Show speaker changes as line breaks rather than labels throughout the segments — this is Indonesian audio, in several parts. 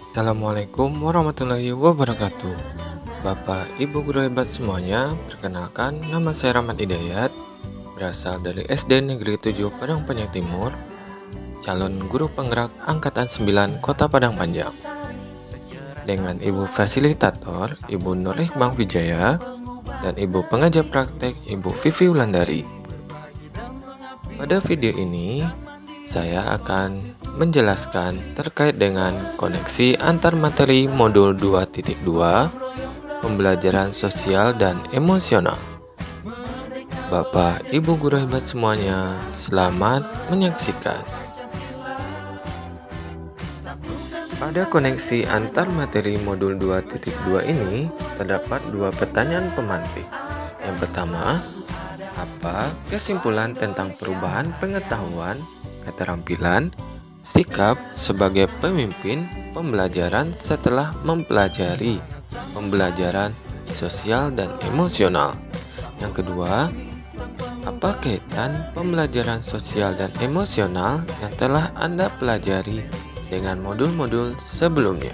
Assalamualaikum warahmatullahi wabarakatuh. Bapak, Ibu guru hebat semuanya, perkenalkan nama saya Rahmat Hidayat, berasal dari SD Negeri 7 Padang Panjang Timur, calon guru penggerak Angkatan 9 Kota Padang Panjang. Dengan Ibu Fasilitator, Ibu Nur Hikmah Wijaya, dan Ibu Pengajar Praktek, Ibu Vivi Wulandari. Pada video ini, saya akan menjelaskan terkait dengan koneksi antar materi modul 2.2 pembelajaran sosial dan emosional. Bapak, Ibu guru hebat semuanya, selamat menyaksikan. Pada koneksi antar materi modul 2.2 ini, terdapat dua pertanyaan pemantik. Yang pertama, apa kesimpulan tentang perubahan pengetahuan, keterampilan, sikap sebagai pemimpin pembelajaran setelah mempelajari pembelajaran sosial dan emosional? Yang kedua, apa kaitan pembelajaran sosial dan emosional yang telah Anda pelajari dengan modul-modul sebelumnya?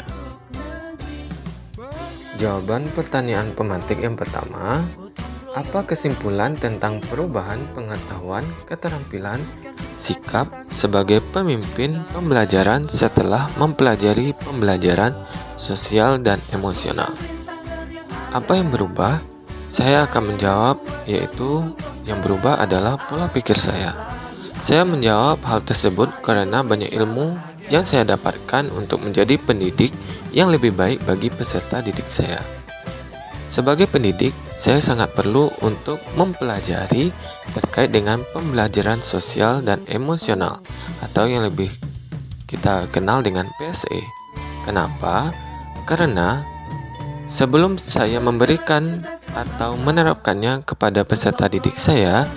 Jawaban pertanyaan pemantik yang pertama, apa kesimpulan tentang perubahan pengetahuan, keterampilan, sikap sebagai pemimpin pembelajaran setelah mempelajari pembelajaran sosial dan emosional? Apa yang berubah? Saya akan menjawab, yaitu yang berubah adalah pola pikir saya. Saya menjawab hal tersebut karena banyak ilmu yang saya dapatkan untuk menjadi pendidik yang lebih baik bagi peserta didik saya. Sebagai pendidik, saya sangat perlu untuk mempelajari terkait dengan pembelajaran sosial dan emosional atau yang lebih kita kenal dengan PSE. Kenapa? Karena sebelum saya memberikan atau menerapkannya kepada peserta didik saya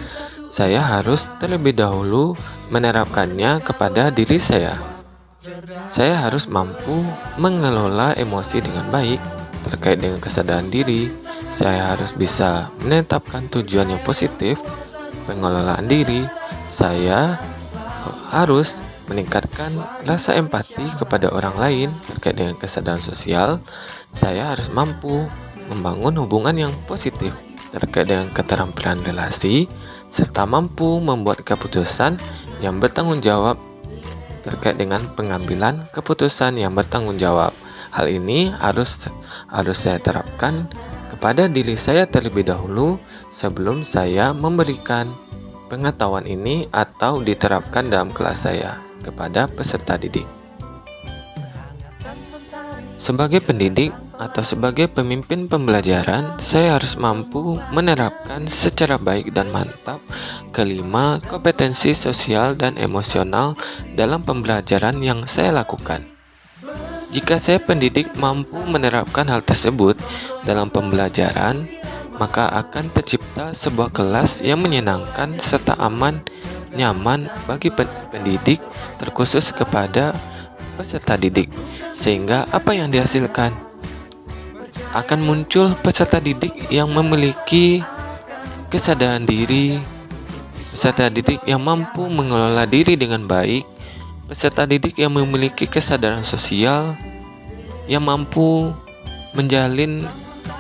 harus terlebih dahulu menerapkannya kepada diri saya. Saya harus mampu mengelola emosi dengan baik terkait dengan kesadaran diri. Saya harus bisa menetapkan tujuan yang positif, pengelolaan diri. Saya harus meningkatkan rasa empati kepada orang lain terkait dengan kesadaran sosial. Saya harus mampu membangun hubungan yang positif terkait dengan keterampilan relasi, serta mampu membuat keputusan yang bertanggung jawab terkait dengan pengambilan keputusan yang bertanggung jawab. Hal ini harus saya terapkan kepada diri saya terlebih dahulu sebelum saya memberikan pengetahuan ini atau diterapkan dalam kelas saya kepada peserta didik. Sebagai pendidik atau sebagai pemimpin pembelajaran, saya harus mampu menerapkan secara baik dan mantap kelima kompetensi sosial dan emosional dalam pembelajaran yang saya lakukan. Jika saya pendidik mampu menerapkan hal tersebut dalam pembelajaran, maka akan tercipta sebuah kelas yang menyenangkan serta aman, nyaman bagi pendidik, terkhusus kepada peserta didik. Sehingga apa yang dihasilkan? Akan muncul peserta didik yang memiliki kesadaran diri, peserta didik yang mampu mengelola diri dengan baik, peserta didik yang memiliki kesadaran sosial, yang mampu menjalin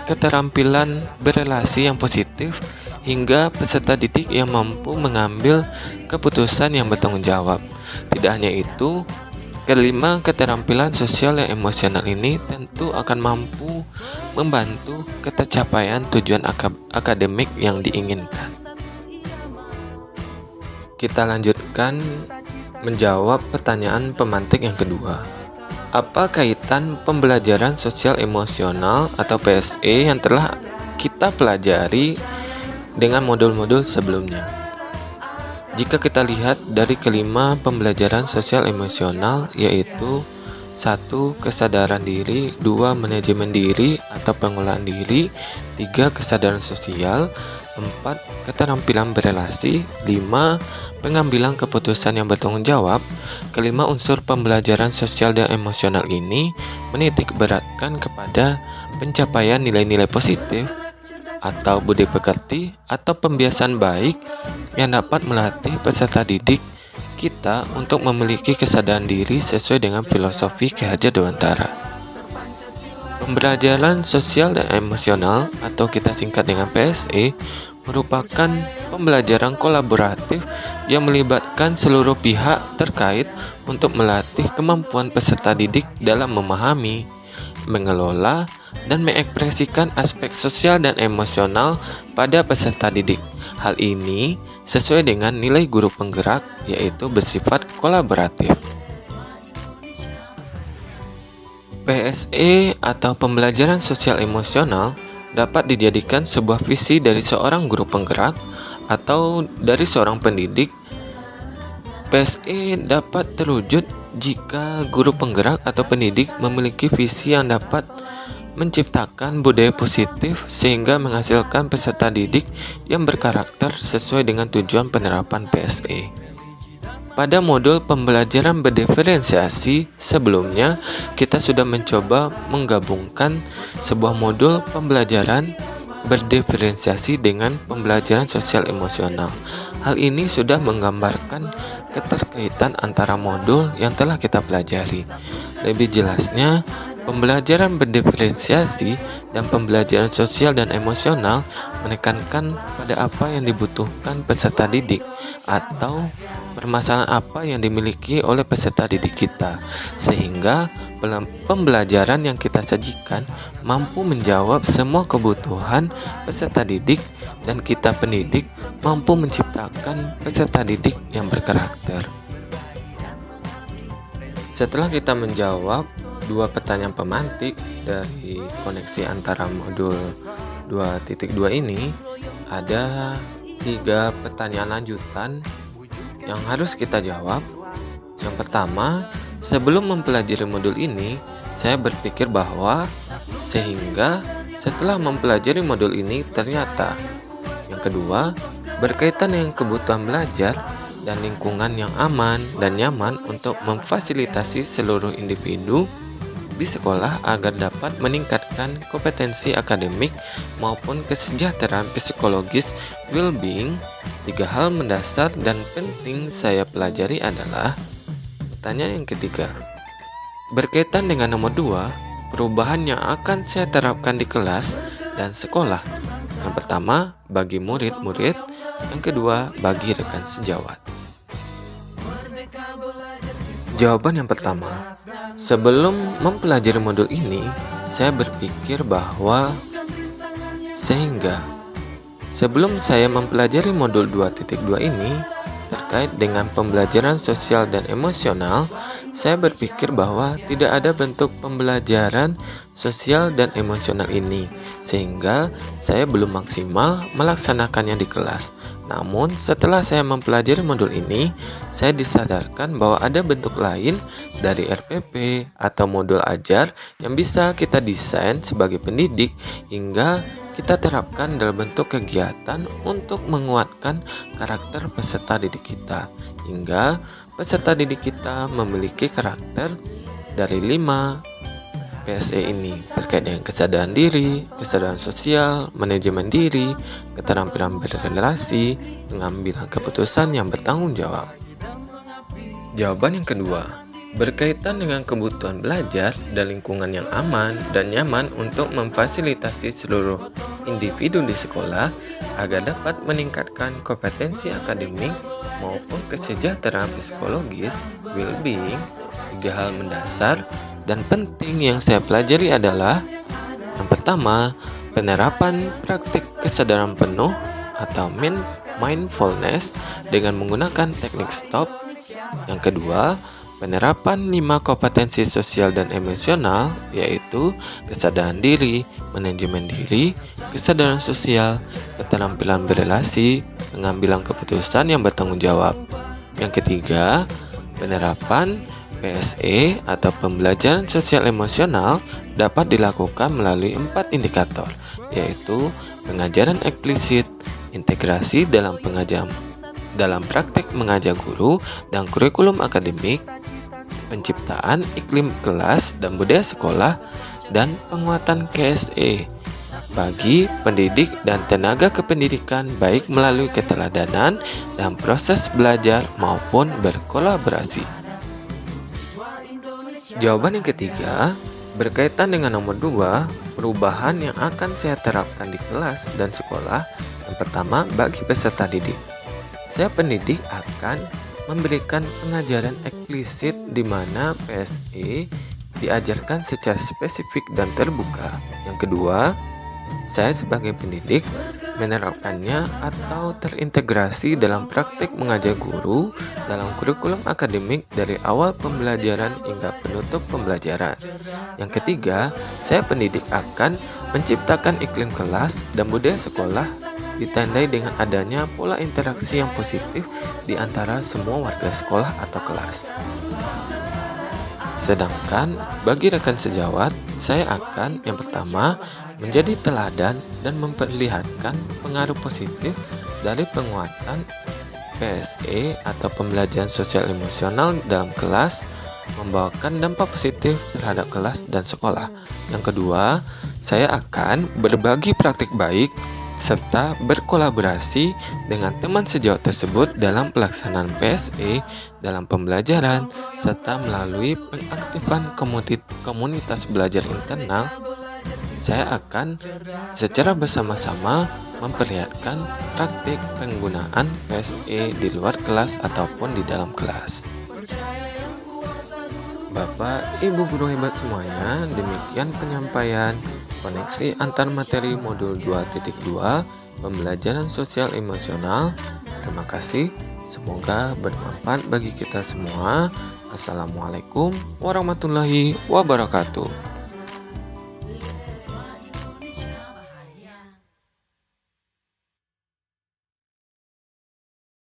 keterampilan berelasi yang positif, hingga peserta didik yang mampu mengambil keputusan yang bertanggung jawab. Tidak hanya itu, kelima keterampilan sosial dan emosional ini tentu akan mampu membantu tercapaian tujuan akademik yang diinginkan. Kita lanjutkan menjawab pertanyaan pemantik yang kedua. Apa kaitan pembelajaran sosial emosional atau PSE yang telah kita pelajari dengan modul-modul sebelumnya? Jika kita lihat dari kelima pembelajaran sosial emosional, yaitu 1. Kesadaran diri, 2. Manajemen diri atau pengelolaan diri, 3. Kesadaran sosial, 4. Keterampilan berelasi, 5. Pengambilan keputusan yang bertanggung jawab. Kelima unsur pembelajaran sosial dan emosional ini menitik beratkan kepada pencapaian nilai-nilai positif atau budi pekerti atau pembiasaan baik yang dapat melatih peserta didik kita untuk memiliki kesadaran diri sesuai dengan filosofi Ki Hajar Dewantara. Pembelajaran sosial dan emosional atau kita singkat dengan PSE merupakan pembelajaran kolaboratif yang melibatkan seluruh pihak terkait untuk melatih kemampuan peserta didik dalam memahami, mengelola, dan mengekspresikan aspek sosial dan emosional pada peserta didik. Hal ini sesuai dengan nilai guru penggerak, yaitu bersifat kolaboratif. PSE atau pembelajaran sosial emosional dapat dijadikan sebuah visi dari seorang guru penggerak atau dari seorang pendidik. PSE dapat terwujud jika guru penggerak atau pendidik memiliki visi yang dapat menciptakan budaya positif sehingga menghasilkan peserta didik yang berkarakter sesuai dengan tujuan penerapan PSE. Pada modul pembelajaran berdiferensiasi sebelumnya, kita sudah mencoba menggabungkan sebuah modul pembelajaran berdiferensiasi dengan pembelajaran sosial emosional. Hal ini sudah menggambarkan keterkaitan antara modul yang telah kita pelajari. Lebih jelasnya, pembelajaran berdiferensiasi dan pembelajaran sosial dan emosional menekankan pada apa yang dibutuhkan peserta didik atau permasalahan apa yang dimiliki oleh peserta didik kita, sehingga pembelajaran yang kita sajikan mampu menjawab semua kebutuhan peserta didik dan kita pendidik mampu menciptakan peserta didik yang berkarakter. Setelah kita menjawab dua pertanyaan pemantik dari koneksi antara modul 2.2 ini, ada 3 pertanyaan lanjutan yang harus kita jawab. Yang pertama, sebelum mempelajari modul ini, saya berpikir bahwa sehingga setelah mempelajari modul ini ternyata. Yang kedua, berkaitan dengan kebutuhan belajar dan lingkungan yang aman dan nyaman untuk memfasilitasi seluruh individu di sekolah agar dapat meningkatkan kompetensi akademik maupun kesejahteraan psikologis well-being. 3 hal mendasar dan penting saya pelajari adalah pertanyaan yang ketiga. Berkaitan dengan nomor 2, perubahan yang akan saya terapkan di kelas dan sekolah. Yang pertama, bagi murid-murid. Yang kedua, bagi rekan sejawat. Jawaban yang pertama, sebelum mempelajari modul ini, saya berpikir bahwa sebelum saya mempelajari modul 2.2 ini terkait dengan pembelajaran sosial dan emosional, saya berpikir bahwa tidak ada bentuk pembelajaran sosial dan emosional ini, sehingga saya belum maksimal melaksanakannya di kelas. Namun, setelah saya mempelajari modul ini, saya disadarkan bahwa ada bentuk lain dari RPP atau modul ajar yang bisa kita desain sebagai pendidik hingga kita terapkan dalam bentuk kegiatan untuk menguatkan karakter peserta didik kita, hingga peserta didik kita memiliki karakter dari 5 PSE ini terkait dengan kesadaran diri, kesadaran sosial, manajemen diri, keterampilan berrelasi, pengambilan keputusan yang bertanggung jawab. Jawaban yang kedua, berkaitan dengan kebutuhan belajar dan lingkungan yang aman dan nyaman untuk memfasilitasi seluruh individu di sekolah agar dapat meningkatkan kompetensi akademik maupun kesejahteraan psikologis, well-being. 3 hal mendasar dan penting yang saya pelajari adalah yang pertama, penerapan praktik kesadaran penuh atau mindfulness dengan menggunakan teknik STOP. Yang kedua, penerapan 5 kompetensi sosial dan emosional, yaitu kesadaran diri, manajemen diri, kesadaran sosial, keterampilan berrelasi, pengambilan keputusan yang bertanggung jawab. Yang ketiga, penerapan PSE atau pembelajaran sosial emosional dapat dilakukan melalui 4 indikator, yaitu pengajaran eksplisit, integrasi dalam praktik mengajar guru dan kurikulum akademik, penciptaan iklim kelas dan budaya sekolah, dan penguatan KSE bagi pendidik dan tenaga kependidikan baik melalui keteladanan dan proses belajar maupun berkolaborasi. Jawaban yang ketiga, Berkaitan dengan nomor 2, perubahan yang akan saya terapkan di kelas dan sekolah. Yang pertama, bagi peserta didik. Saya pendidik akan memberikan pengajaran eksplisit di mana PSE diajarkan secara spesifik dan terbuka. Yang kedua, saya sebagai pendidik menerapkannya atau terintegrasi dalam praktik mengajar guru dalam kurikulum akademik dari awal pembelajaran hingga penutup pembelajaran. Yang ketiga, saya pendidik akan menciptakan iklim kelas dan budaya sekolah ditandai dengan adanya pola interaksi yang positif di antara semua warga sekolah atau kelas. Sedangkan bagi rekan sejawat, saya akan yang pertama menjadi teladan dan memperlihatkan pengaruh positif dari penguatan PSE atau pembelajaran sosial emosional dalam kelas, membawakan dampak positif terhadap kelas dan sekolah. Yang kedua, saya akan berbagi praktik baik serta berkolaborasi dengan teman sejawat tersebut dalam pelaksanaan PSE dalam pembelajaran serta melalui pengaktifan komunitas belajar internal. Saya akan secara bersama-sama memperlihatkan praktik penggunaan PSE di luar kelas ataupun di dalam kelas. Bapak, Ibu guru hebat semuanya, demikian penyampaian koneksi antar materi modul 2.2 pembelajaran sosial emosional. Terima kasih, semoga bermanfaat bagi kita semua. Assalamualaikum warahmatullahi wabarakatuh.